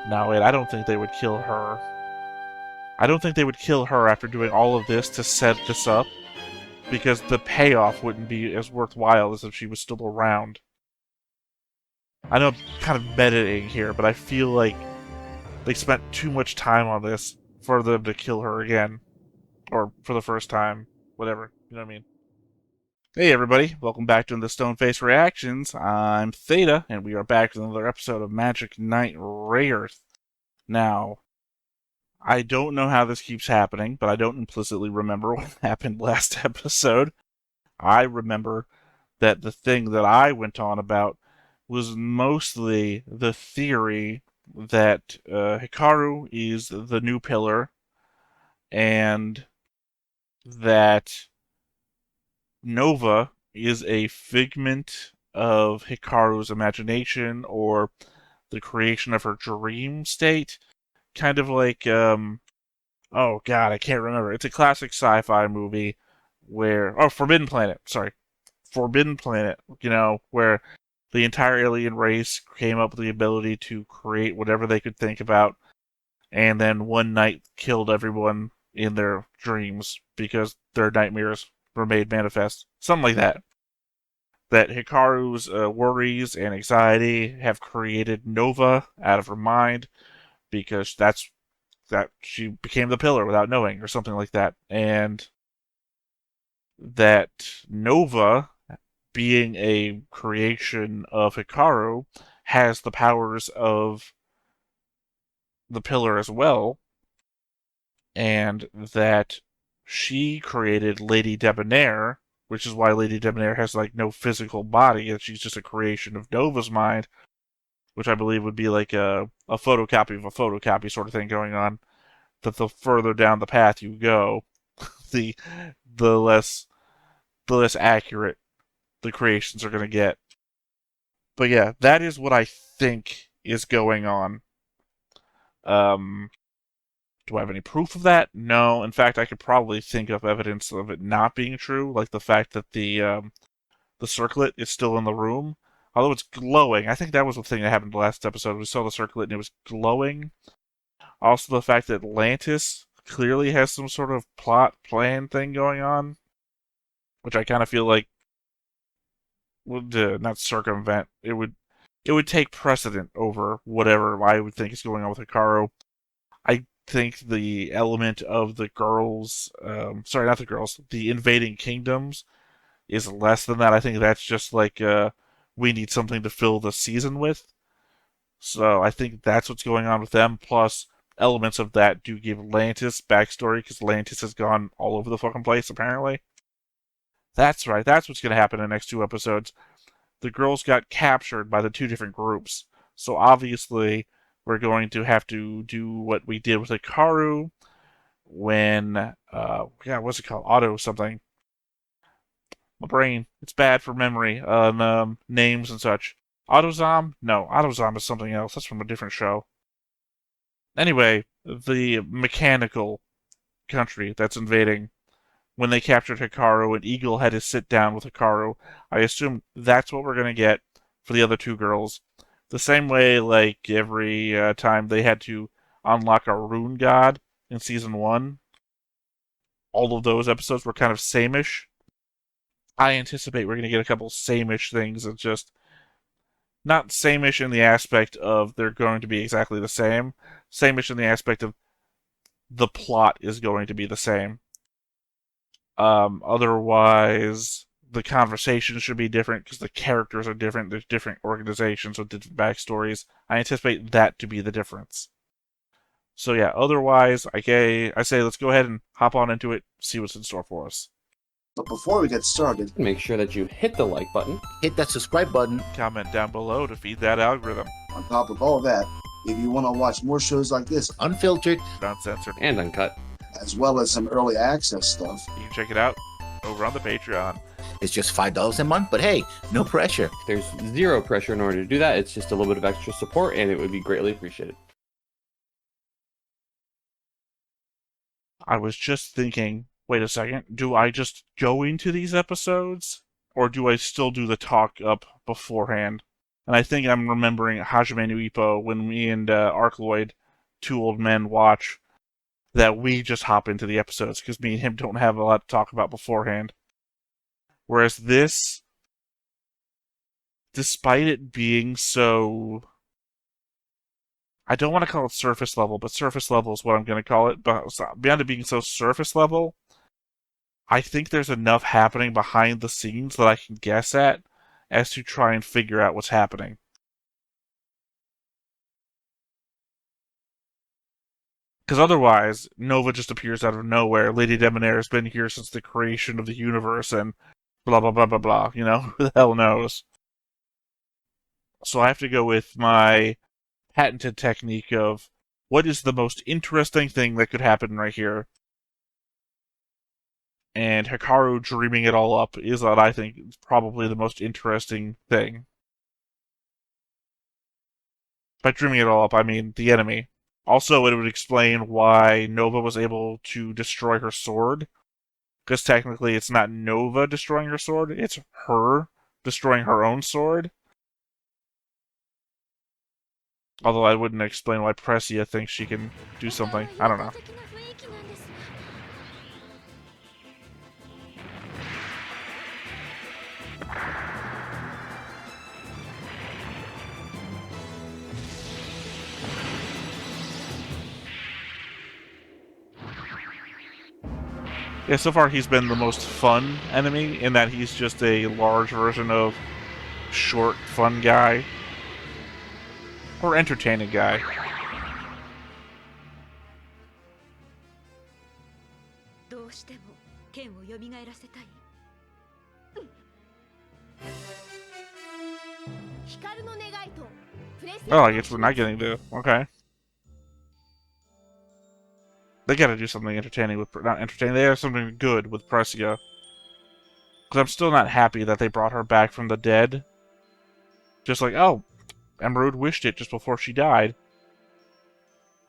No, wait, I don't think they would kill her. I don't think they would kill her after doing all of this to set this up, because the payoff wouldn't be as worthwhile as if she was still around. I know I'm kind of meditating here, but I feel like they spent too much time on this for them to kill her again. Or for the first time. Whatever. You know what I mean? Hey everybody, welcome back to the Stoneface Reactions. I'm Theta, and we are back with another episode of Magic Knight Rayearth. Now, I don't know how this keeps happening, but I don't implicitly remember what happened last episode. I remember that the thing that I went on about was mostly the theory that Hikaru is the new pillar, and that Nova is a figment of Hikaru's imagination or the creation of her dream state. Kind of like, oh god, I can't remember. It's a classic sci-fi movie where, oh, Forbidden Planet, sorry. Forbidden Planet, where the entire alien race came up with the ability to create whatever they could think about, and then one night killed everyone in their dreams because their nightmares were made manifest. Something like that. That Hikaru's worries and anxiety have created Nova out of her mind because that she became the pillar without knowing, or something like that. And that Nova, being a creation of Hikaru, has the powers of the pillar as well, and that she created Lady Debonair, which is why Lady Debonair has no physical body, and she's just a creation of Nova's mind, which I believe would be like a photocopy of a photocopy sort of thing going on. That the further down the path you go, the the less accurate the creations are going to get. But yeah, that is what I think is going on. Do I have any proof of that? No. In fact, I could probably think of evidence of it not being true, like the fact that the circlet is still in the room, although it's glowing. I think that was the thing that happened last episode. We saw the circlet and it was glowing. Also, the fact that Atlantis clearly has some sort of plot plan thing going on, which I kind of feel like would not circumvent. It would take precedent over whatever I would think is going on with Hikaru. I think the element of the girls, sorry, not the girls, the invading kingdoms is less than that. I think that's just like, we need something to fill the season with. So I think that's what's going on with them. Plus, elements of that do give Atlantis backstory, because Atlantis has gone all over the fucking place, apparently. That's right, that's what's going to happen in the next two episodes. The girls got captured by the two different groups. So obviously, we're going to have to do what we did with Hikaru when, what's it called? Auto something. My brain, it's bad for memory on names and such. Autozom? No, Autozom is something else. That's from a different show. Anyway, the mechanical country that's invading, when they captured Hikaru and Eagle had to sit down with Hikaru, I assume that's what we're going to get for the other two girls. The same way, like, every time they had to unlock a rune god in Season 1, all of those episodes were kind of same-ish. I anticipate we're going to get a couple same-ish things. It's just not same-ish in the aspect of they're going to be exactly the same. Same-ish in the aspect of the plot is going to be the same. Otherwise, the conversation should be different because the characters are different. There's different organizations with different backstories. I anticipate that to be the difference. So yeah, otherwise, I say let's go ahead and hop on into it, see what's in store for us. But before we get started, make sure that you hit the like button, hit that subscribe button, comment down below to feed that algorithm. On top of all that, if you want to watch more shows like this, unfiltered, uncensored, and uncut, as well as some early access stuff, you can check it out over on the Patreon. It's just $5 a month, but hey, no pressure. There's zero pressure in order to do that. It's just a little bit of extra support, and it would be greatly appreciated. I was just thinking, wait a second, do I just go into these episodes? Or do I still do the talk up beforehand? And I think I'm remembering Hajime no Ippo when me and Arkloid, two old men, watch, that we just hop into the episodes because me and him don't have a lot to talk about beforehand. Whereas this, despite it being so... I don't want to call it surface level, but surface level is what I'm going to call it. But beyond it being so surface level, I think there's enough happening behind the scenes that I can guess at as to try and figure out what's happening. Because otherwise, Nova just appears out of nowhere. Lady Debonair has been here since the creation of the universe and blah blah blah blah blah. You know, who the hell knows? So I have to go with my patented technique of what is the most interesting thing that could happen right here. And Hikaru dreaming it all up is what I think is probably the most interesting thing. By dreaming it all up, I mean the enemy. Also, it would explain why Nova was able to destroy her sword. Because technically it's not Nova destroying her sword, it's her destroying her own sword. Although I wouldn't explain why Presea thinks she can do something. I don't know. Yeah, so far he's been the most fun enemy in that he's just a large version of short, fun guy. Or entertaining guy. Oh, I guess we're not getting to... Okay. They gotta do something entertaining with... Not entertaining, they have something good with Presea. Because I'm still not happy that they brought her back from the dead. Just like, oh, Emerald wished it just before she died.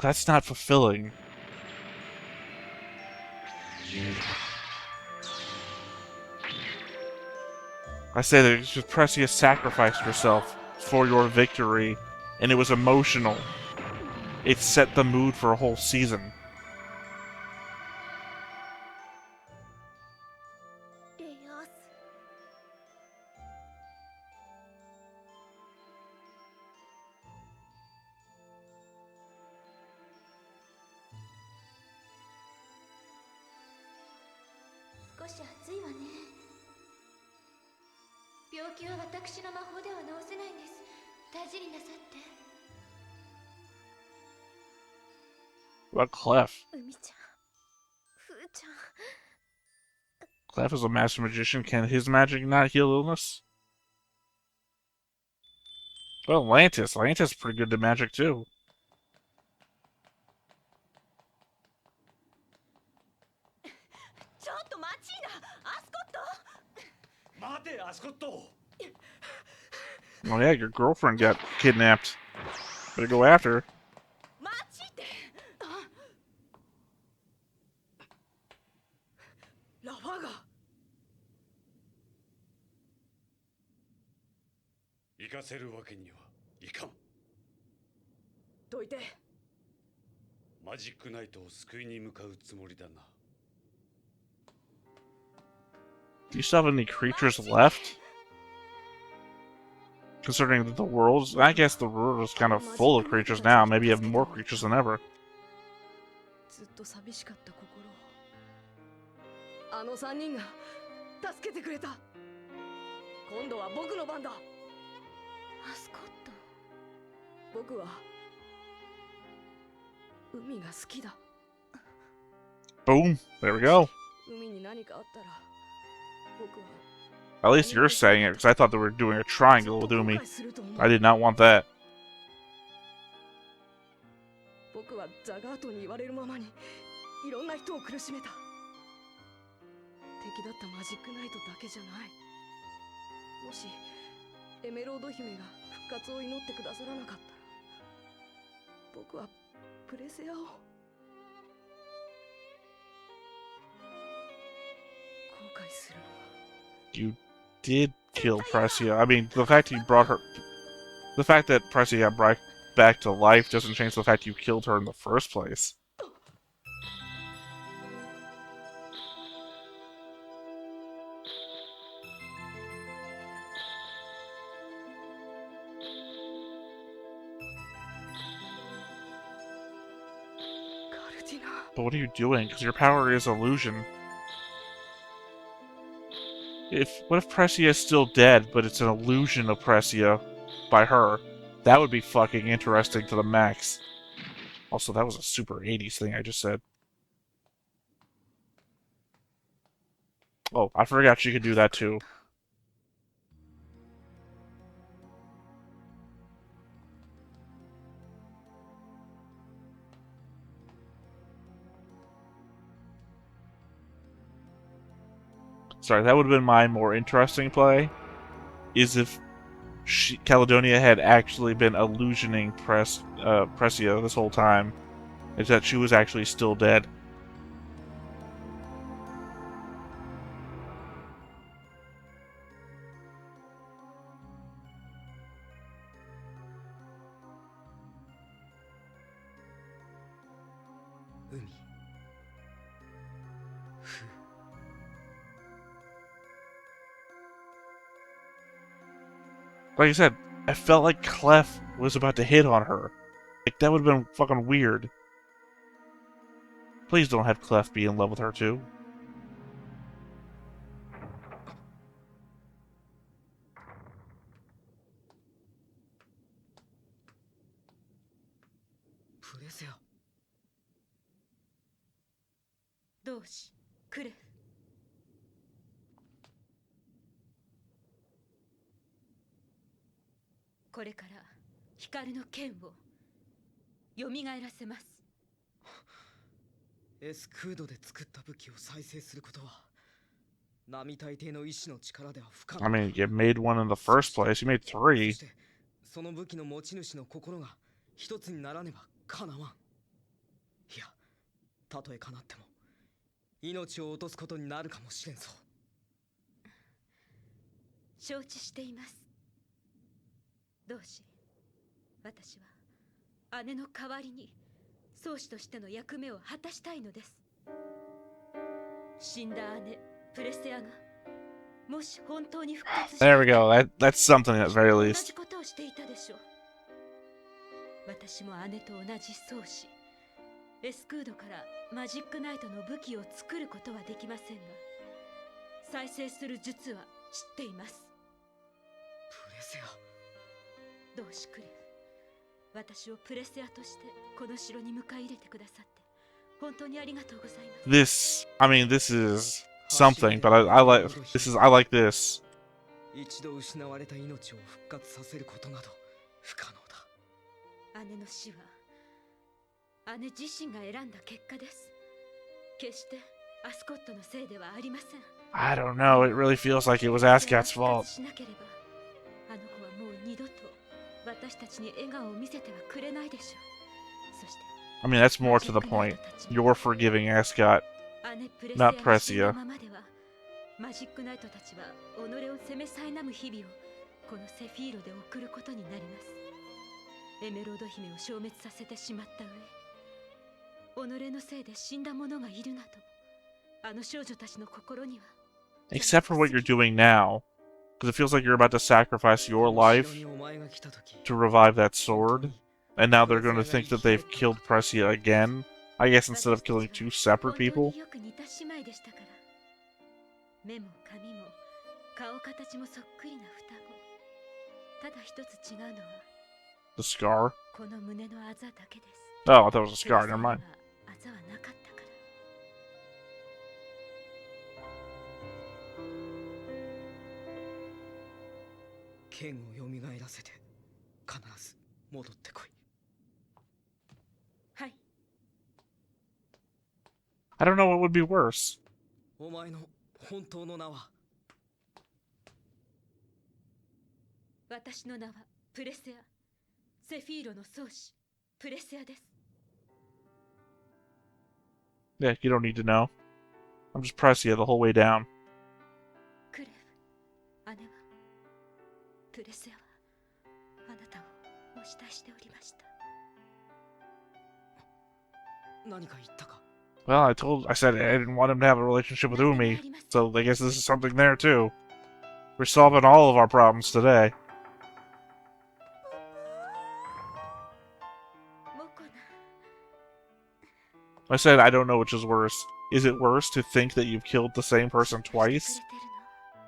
That's not fulfilling. I say that it's just Presea sacrificed herself for your victory, and it was emotional. It set the mood for a whole season. What about Clef? Clef is a master magician. Can his magic not heal illness? Well, Lantis. Lantis is pretty good at magic, too. Oh yeah, your girlfriend got kidnapped. Better go after her. 行かせるわけにはいかん。どいて。マジックナイトを救いに向かうつもりだな。Do you still have any creatures left? Considering that the world's... I guess the world is kind of full of creatures now. Maybe you have more creatures than ever. ずっと寂しかった心をあの3人が助けてくれた。今度は僕の番だ。アスコット。僕は海が好きだ。Boom. There we go. 海に何かあったら僕は At least you're saying it, because I thought they were doing a triangle with Umi. I did not want that. 僕はザガートに言われるままにいろんな人を苦しめた。敵だったマジックナイトだけじゃない。もしエメロード姫が復活を祈ってくださらなかったら、僕はプレセアを後悔するのは。 You did kill Presea. I mean, the fact you brought her... The fact that Presea got brought back to life doesn't change the fact you killed her in the first place. But what are you doing? Because your power is illusion. What if Presea is still dead, but it's an illusion of Presea by her? That would be fucking interesting to the max. Also, that was a super 80s thing I just said. Oh, I forgot she could do that too. Sorry, that would have been my more interesting play. Is if Caledonia had actually been illusioning Presea this whole time. Is that she was actually still dead. Like I said, I felt like Clef was about to hit on her. Like, that would have been fucking weird. Please don't have Clef be in love with her, too. Presea. どうし、クレフ。これから光の剣を蘇らせます。エスクードで作った武器を再生することは並大抵の意志の力では不可能。 I mean, you made one in the first place. You made 3. そしてその武器の持ち主の心が一つにならねばかなわん。いや、たとえかなっても命を落とすことになるかもしれんぞ。承知しています。どうし、私は姉の代わりに宗師としての役目を果たしたいのです。死んだ姉プレセアがもし本当に復活したら There we go. That's something at very 同 least. じことをしていたでしょう。私も姉と同じ宗師エスクードからマジックナイトの武器を作ることはできませんが、再生する術は知っています。プレセア。どうしクレフ、私をプレセアとしてこの城に迎え入れてくださって本当にありがとうございます。This is something, but I like this. 一度失われた命を復活させることなど不可能だ。姉の死は姉自身が選んだ結果です。決してアスコットのせいではありません。I don't know. It really feels like it was Ascat's fault. しなければあの子はもう二度と私たちに笑顔を見せてはくれないでしょう。そして I mean, that's more to the point. You're forgiving Ascat, not Presea. マジックナイトたちは己を責めさいなむ日々をこのセフィーロで送ることになります。エメロード姫を消滅させてしまった上、己のせいで死んだ者がいるなど、あの少女たちの心には Except for what you're doing now. Because it feels like you're about to sacrifice your life to revive that sword. And now they're going to think that they've killed Presea again. I guess instead of killing 2 separate people. 目も髪も顔形もそっくりな双子。ただ一つ違うのは The scar? この胸のあざだけです。 Oh, I thought it was a scar. Never mind. あざはなかったから。剣を蘇らせて必ず戻ってこい。はい。 I don't know what would be worse. お前の本当の名は？私の名はプレセア。セフィーロの宗師プレセアです。 Yeah, you don't need to know. I'm just Presea the whole way down. クレフ、姉はプレセアはあなたをお慕いしておりました。何か言ったか？ Well, I said I didn't want him to have a relationship with Umi, so I guess this is something there too. We're solving all of our problems today. モコナ、 I said I don't know which is worse. Is it worse to think that you've killed the same person 心配 twice, してくれてる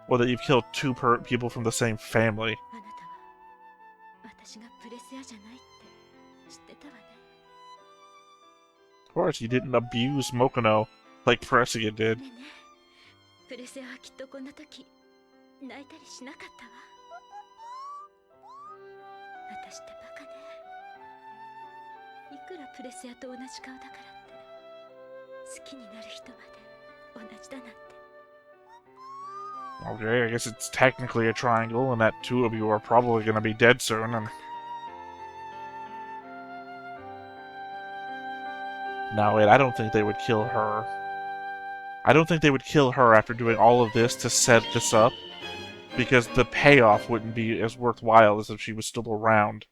の？ or that you've killed two people from the same family? あなたは私がプレセアじゃないって知ってたわね。 Of course, you didn't abuse Mokono like Presea did. ねえねえ、プレセアはきっとこんな時泣いたりしなかったわ。私ってバカね。いくらプレセアと同じ顔だからって好きになる人まで同じだなんて。 Okay, I guess it's technically a triangle, and that two of you are probably going to be dead soon, and... No, wait, I don't think they would kill her. I don't think they would kill her after doing all of this to set this up, because the payoff wouldn't be as worthwhile as if she was still around.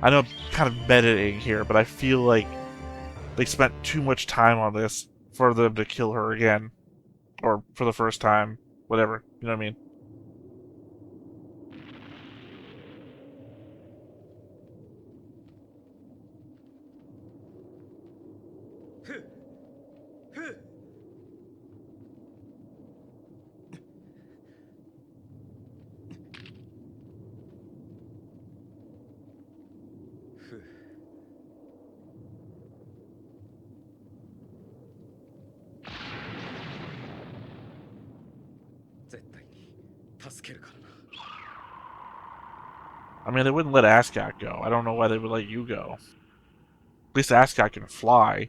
I know I'm kind of meta-ing here, but I feel like they spent too much time on this for them to kill her again. Or for the first time. Whatever. You know what I mean? I mean, they wouldn't let Ascot go. I don't know why they would let you go. At least Ascot can fly.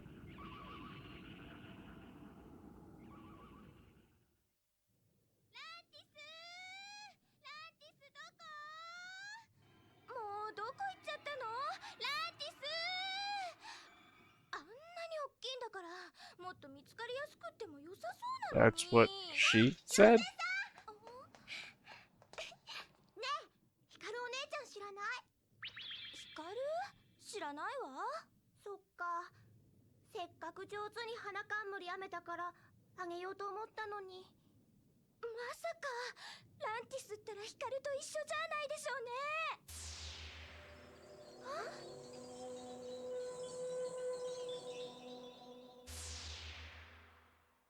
もっと見つかりやすくっても良さそうなのに。 That's what she said? ねえ、ヒカルお姉ちゃん知らない？ヒカル？知らないわ。そっか。せっかく上手に花冠編めたからあげようと思ったのに。まさかランティスったらヒカルと一緒じゃないでしょうね。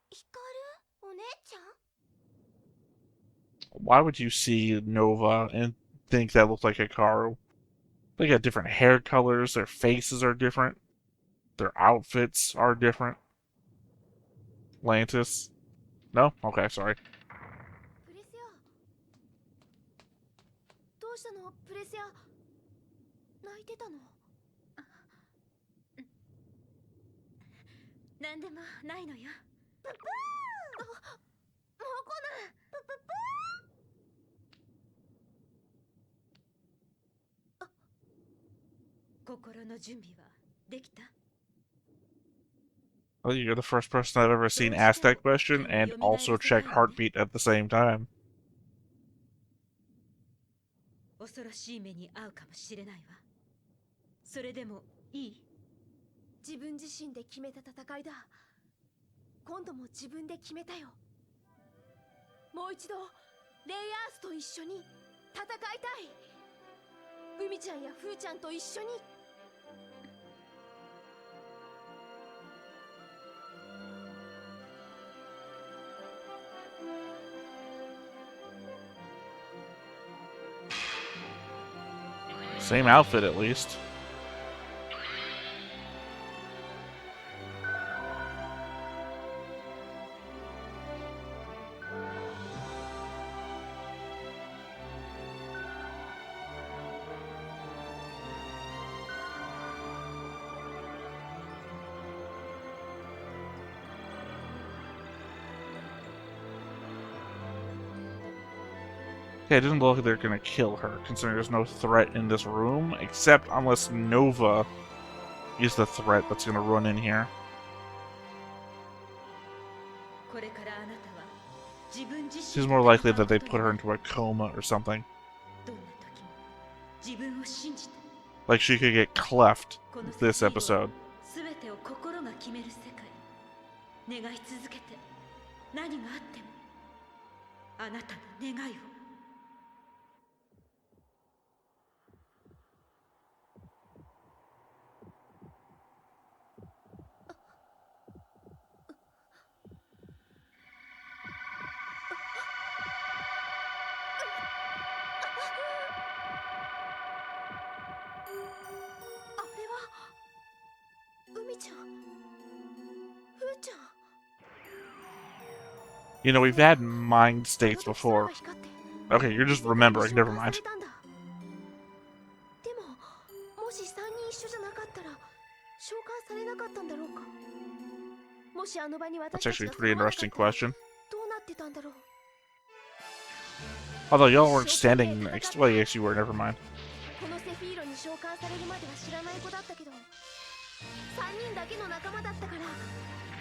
ヒカルお姉ちゃん？ Why would you see Nova and think that looked like Hikaru? They got different hair colors, their faces are different, their outfits are different. Lantis? No? Okay, sorry. プレセア。どうしたのプレセア。泣いてたの？なんでもないのよ。ププー。モコナ。プププー。心の準備はできた？ Well, you're the first person I've ever seen ask that question and also check heartbeat at the same time. 恐ろしい目に遭うかもしれないわ。それでもいい？自分自身で決めた戦いだ。今度も自分で決めたよ。もう一度レイアースと一緒に戦いたい。海ちゃんやフーちゃんと一緒に。Same outfit, at least. Okay, it doesn't look like they're gonna kill her, considering there's no threat in this room, except unless Nova is the threat that's gonna run in here. これからあなたは自分自身 Seems more likely that they'd put her into a coma or something. どんな時も自分を信じて Like she could get cleft この this episode. すべてを心が決める世界願い続けて何があってもあなたの願いを海ちゃん、ふーちゃん。 You know, we've had mind states before. Okay, you're just remembering. Never mind. でも、もし3人一緒じゃなかったら召喚されなかったんだろうか。もしあの場に私 That's たち actually a が pretty 揃わなかった interesting ら question. どうなってたんだろう。 Although y'all weren't standing next. Well, yes, you were. Never mind. このセフィーロに召喚されるまでは知らない子だったけど、3人だけの仲間だったから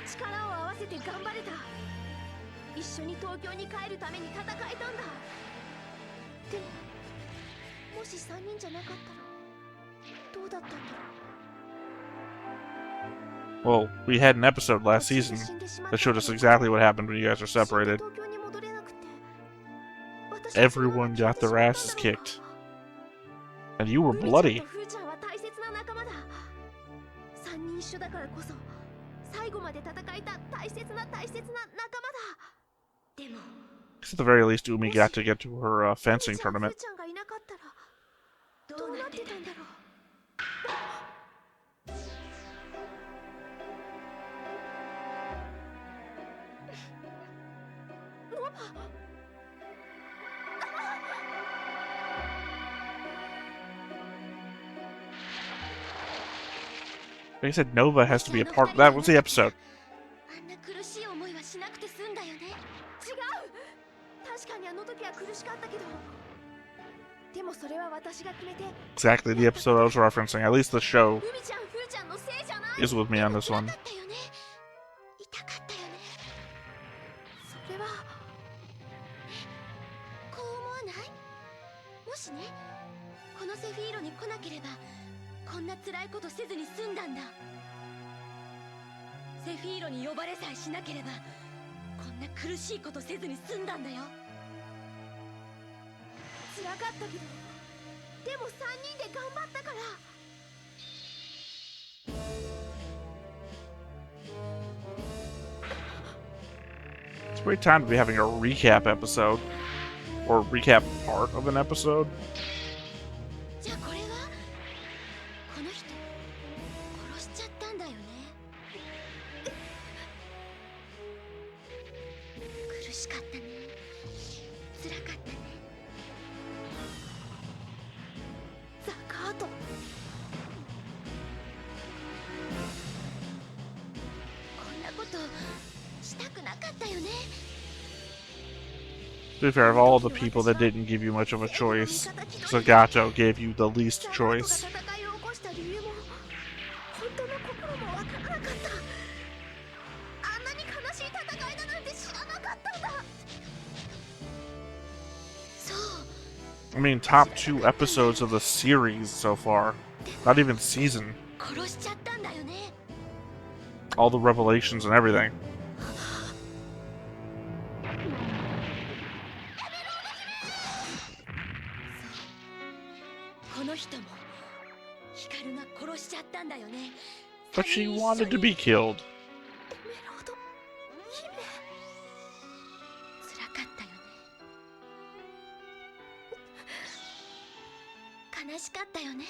力を合わせて頑張れた。一緒に東京に帰るために戦えたんだ。でも、もし3人じゃなかったらどうだったんだろう。 Well, we had an episode last season that showed us exactly what happened when you guys are separated. Everyone got their asses kicked. And you were bloody. 3人一緒だからこそ最後まで戦いた大切な仲間だ。でも At the very least, Umi got to get to her fencing tournament. ちゃんがいなかったらどうなってたんだろう。They said Nova has to be a part. That was the episode. あんな苦しい思いはしなくて済んだよね。違う。確かにあの時は苦しかったけど、でもそれは私が決めて。 Exactly the episode I was referencing. At least the show 海ちゃん、ふーちゃんのせいじゃない。 is with me on this one. 痛かったよね。痛かったよね。それはこう思わない？もしね、このセフィーロに来なければこんな辛いことせずに済んだんだ。セフィーロに呼ばれさえしなければこんな苦しいことせずに済んだんだよ。辛かったけど、でも3人で頑張ったから。 It's a great time to be having a recap episode. Or recap part of an episode. じゃあこれはこの人殺しちゃったんだよね。苦しかったね。辛かったね。ザカート。こんなことしたくなかったよね。 To be fair, of all the people that didn't give you much of a choice, Zagato gave you the least choice. 戦いを起こした理由も本当の心もわからなかった。あんなに悲しい戦いだなんて知らなかったんだ。そう。 I mean, top 2 episodes of the series so far. Not even season. 殺しちゃったんだよね。 All the revelations and everything. この人もヒカルが殺しちゃったんだよね。 But she wanted to be killed. エメロード姫。辛かったよね。悲しかったよね。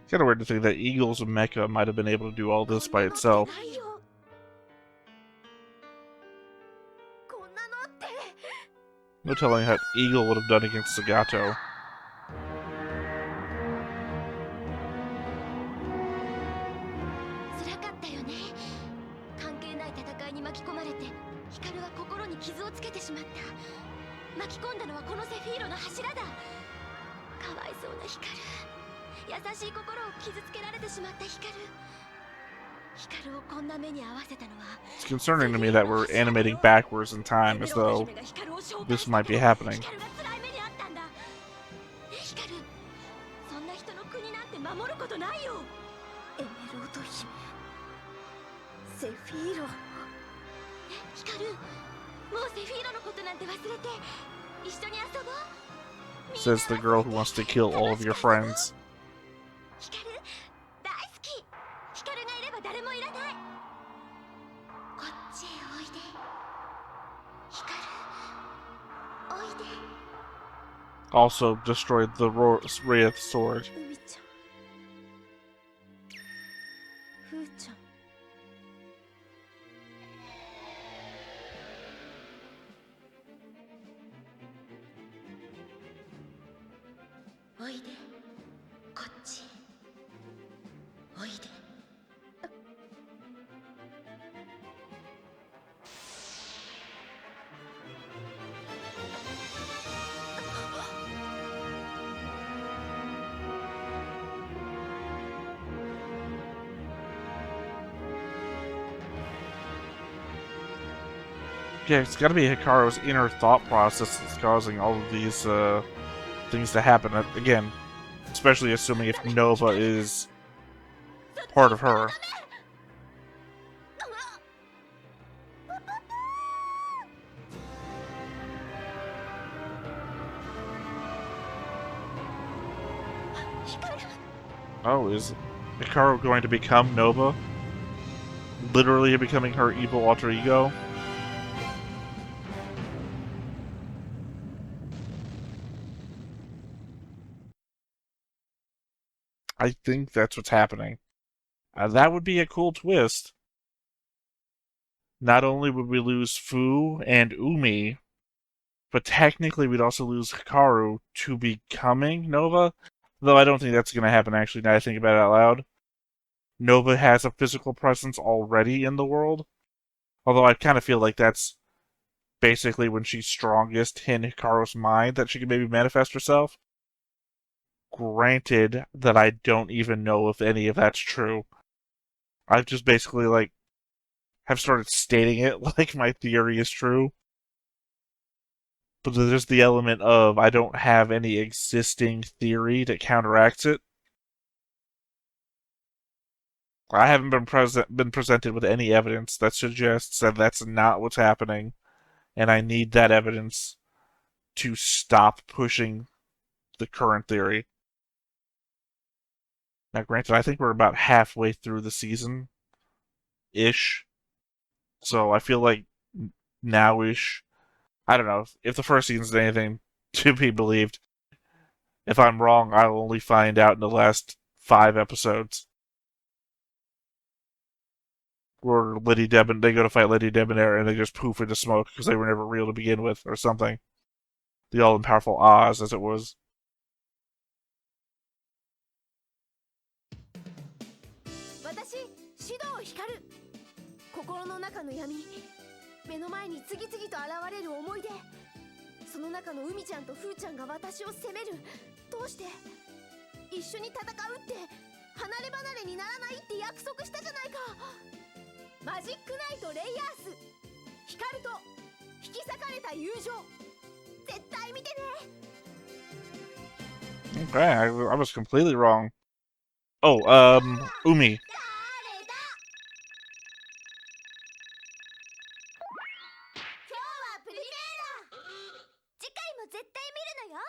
It's kind of weird to think that Eagles of Mecha might have been able to do all this by itself. こんなのって。 No telling how Eagle would have done against Zagato. 辛かったよね。関係ない戦いに巻き込まれてヒカルは心に傷をつけてしまった。巻き込んだのはこのセフィーロの柱だ。かわいそうな光優しい心を傷つけられてしまった光をこんな目に遭わせたのは It's concerning to me that we're animating backwards in time as though this might be happening. 光が辛い目にあったんだ。光、そんな人の国なんて守ることないよ。エメロード姫、セフィーロ。光、もうセフィーロのことなんて忘れて一緒に遊ぼう。 Says the girl who wants to kill all of your friends. 光、大好き。光がいれば誰もいらない。こっちへおいで。光、おいで。 Also destroyed the Rayearth sword. 海ちゃん、ふーちゃん。おいで、こっちへおいで。 Yeah, it's gotta be Hikaru's inner thought process that's causing all of these things to happen. Again, especially assuming if Nova is part of her. Oh, is Hikaru going to become Nova? Literally becoming her evil alter ego? I think that's what's happening. That would be a cool twist. Not only would we lose Fu and Umi, but technically we'd also lose Hikaru to becoming Nova. Though I don't think that's going to happen, actually, now that I think about it out loud. Nova has a physical presence already in the world. Although I kind of feel like that's basically when she's strongest in Hikaru's mind that she can maybe manifest herself. Granted that I don't even know if any of that's true. I've just basically, have started stating it like my theory is true. But there's the element of I don't have any existing theory that counteracts it. I haven't been presented with any evidence that suggests that that's not what's happening, and I need that evidence to stop pushing the current theory. Now, granted, I think we're about halfway through the season-ish, so I feel like now-ish. I don't know if the first season's anything to be believed. If I'm wrong, I'll only find out in the last 5 episodes. Where they go to fight Lady Debonair and they just poof into smoke because they were never real to begin with, or something. The all-powerful Oz, as it was. 私、指導光る。心の中の闇、目の前に次々と現れる思い出。その中の海ちゃんとふーちゃんが私を責める。どうして？一緒に戦うって離れ離れにならないって約束したじゃないか。マジックナイトレイヤース、光と引き裂かれた友情。絶対見てね。 Okay, I was completely wrong. Oh, Umi. 今日はプリメーラ。次回も絶対見るのよ。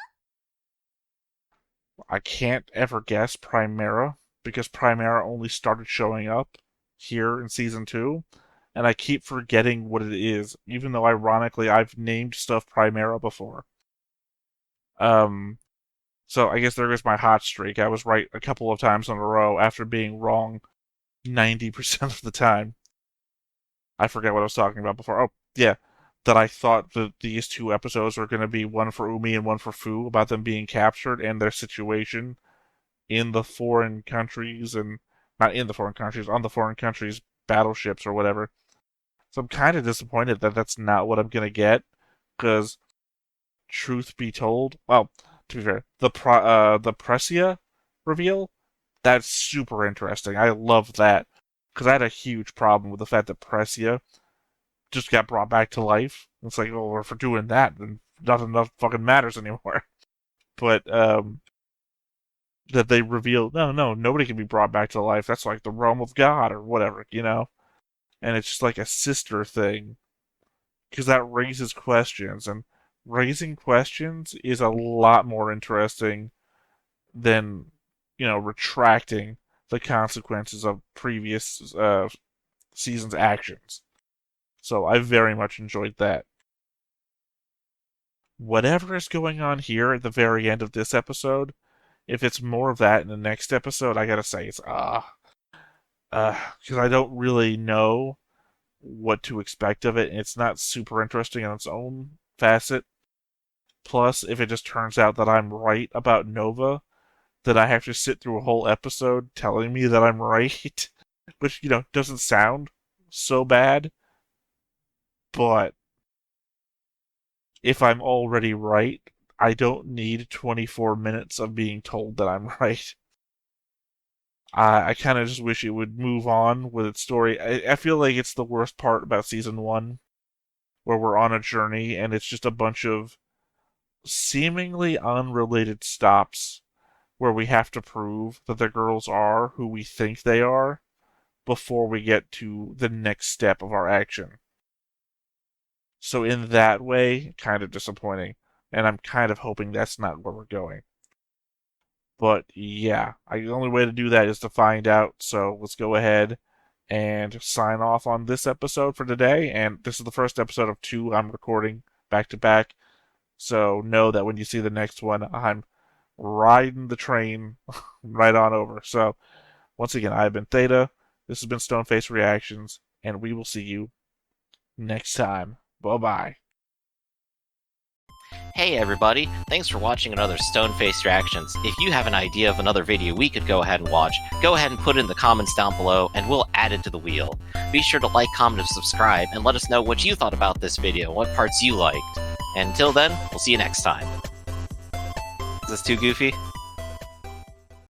I can't ever guess Primera, because Primera only started showing up here in Season 2, and I keep forgetting what it is, even though, ironically, I've named stuff Primera before. So I guess there goes my hot streak. I was right a couple of times in a row after being wrong 90% of the time. I forget what I was talking about before. Oh, yeah. That I thought that these 2 episodes were going to be one for Umi and one for Fu, about them being captured and their situation in the foreign countries, and not in the foreign countries, on the foreign countries' battleships or whatever. So I'm kind of disappointed that that's not what I'm going to get, because truth be told, well, to be fair, the Presea reveal, that's super interesting. I love that because I had a huge problem with the fact that Presea just got brought back to life. It's like, well, if we're doing that, then nothing enough fucking matters anymore. But that they reveal, no, nobody can be brought back to life. That's like the realm of God or whatever, you know. And it's just like a sister thing because that raises questions, and raising questions is a lot more interesting than, you know, retracting the consequences of previous season's actions. So I very much enjoyed that. Whatever is going on here at the very end of this episode, if it's more of that in the next episode, I gotta say it's because I don't really know what to expect of it, and it's not super interesting on its own facet. Plus, if it just turns out that I'm right about Nova, then I have to sit through a whole episode telling me that I'm right, which, you know, doesn't sound so bad. But if I'm already right, I don't need 24 minutes of being told that I'm right. I kind of just wish it would move on with its story. I feel like it's the worst part about season 1, where we're on a journey and it's just a bunch of seemingly unrelated stops where we have to prove that the girls are who we think they are before we get to the next step of our action. So in that way, kind of disappointing. And I'm kind of hoping that's not where we're going. But yeah, the only way to do that is to find out. So let's go ahead and sign off on this episode for today. And this is the first episode of 2 I'm recording back to back. So know that when you see the next one, I'm riding the train right on over. So once again, I've been Theta. This has been Stoneface Reactions, and we will see you next time. Bye-bye. Hey everybody, thanks for watching another Stone-Faced Reactions. If you have an idea of another video we could go ahead and watch, go ahead and put it in the comments down below and we'll add it to the wheel. Be sure to like, comment, and subscribe, and let us know what you thought about this video, what parts you liked. And until then, we'll see you next time. Is this too goofy?